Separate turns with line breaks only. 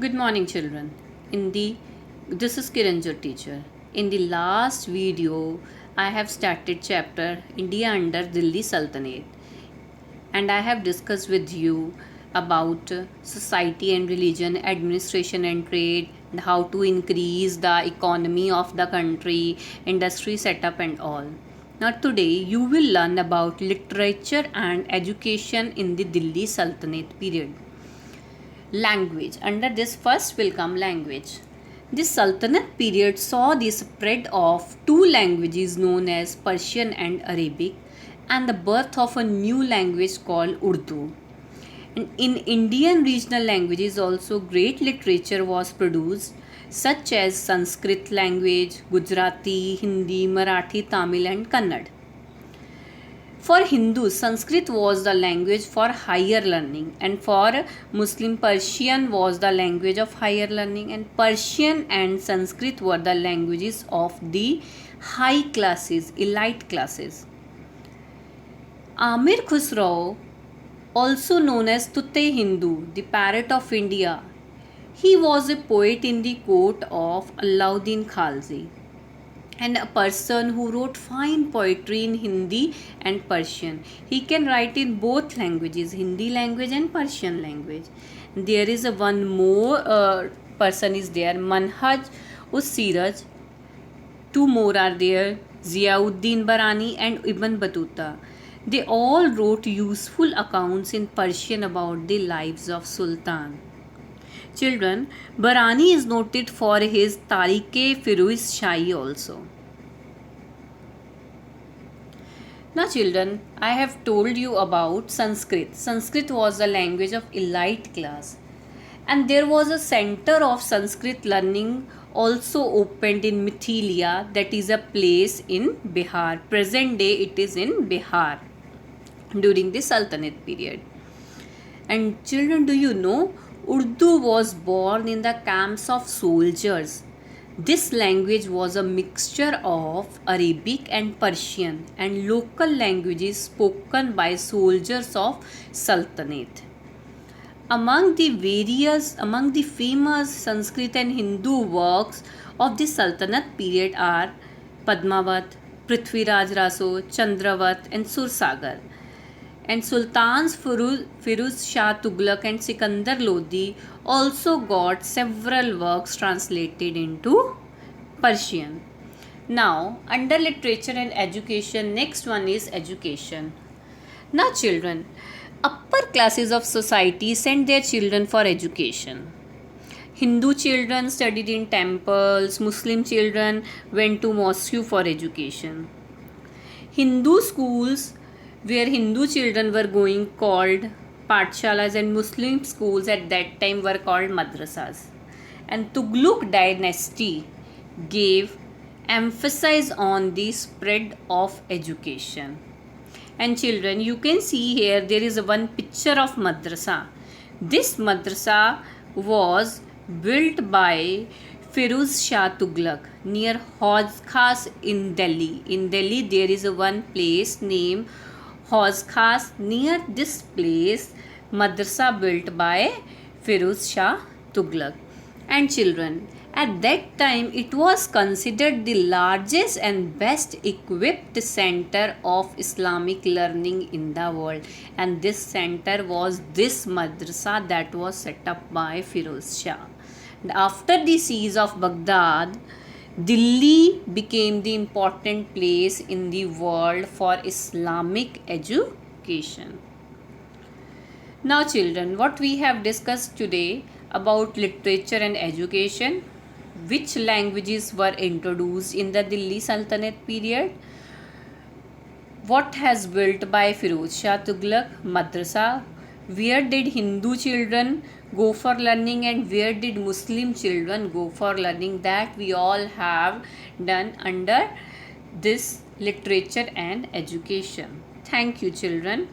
Good morning, children. This is Kiran, your teacher. In the last video, I have started chapter India under Delhi Sultanate, and I have discussed with you about society and religion, administration and trade, and how to increase the economy of the country, industry setup, and all. Now, today you will learn about literature and education in the Delhi Sultanate period. Language. Under this first will come language. The Sultanate period saw the spread of two languages known as Persian and Arabic and the birth of a new language called Urdu. And in Indian regional languages also great literature was produced such as Sanskrit language, Gujarati, Hindi, Marathi, Tamil and Kannada. For Hindus, Sanskrit was the language for higher learning, and for Muslim, Persian was the language of higher learning, and Persian and Sanskrit were the languages of the high classes, elite classes. Amir Khusrau, also known as Tutte Hindu, the parrot of India, he was a poet in the court of Alauddin Khalji, and a person who wrote fine poetry in Hindi and Persian. He can write in both languages, Hindi language and Persian language. There is a one more person is there, Manhaj us Siraj. Two more are there, Ziauddin Barani and Ibn Battuta. They all wrote useful accounts in Persian about the lives of Sultan. Children, Barani is noted for his Tarike-Firuz Shahi also. Now children, I have told you about Sanskrit. Sanskrit was the language of elite class, and there was a center of Sanskrit learning also opened in Mithilia, that is a place in Bihar. Present day it is in Bihar during the Sultanate period. And children, do you know Urdu was born in the camps of soldiers. This language was a mixture of Arabic and Persian and local languages spoken by soldiers of Sultanate. Among the famous Sanskrit and Hindu works of the Sultanate period are Padmavat, Prithviraj Raso, Chandravat and Sursagar. And Sultans Firuz Shah Tughlaq and Sikandar Lodi also got several works translated into Persian. Now, under literature and education, next one is education. Now, children, upper classes of society send their children for education. Hindu children studied in temples, Muslim children went to mosque for education. Hindu schools where Hindu children were going called Pathshalas, and Muslim schools at that time were called madrasas. And Tughlaq dynasty gave emphasis on the spread of education. And children, you can see here there is one picture of madrasa. This madrasa was built by Firuz Shah Tughlaq near Hauz Khas in Delhi. In Delhi there is one place named Hauz Khas. Near this place, madrasa built by Firuz Shah Tughlaq. And children, at that time it was considered the largest and best equipped center of Islamic learning in the world. And this center was this madrasa that was set up by Firuz Shah. And after the siege of Baghdad, Delhi became the important place in the world for Islamic education. Now children, what we have discussed today about literature and education, which languages were introduced in the Delhi Sultanate period, what has built by Firuz Shah Tughlaq, madrasa, where did Hindu children go for learning and where did Muslim children go for learning, that we all have done under this literature and education. Thank you children.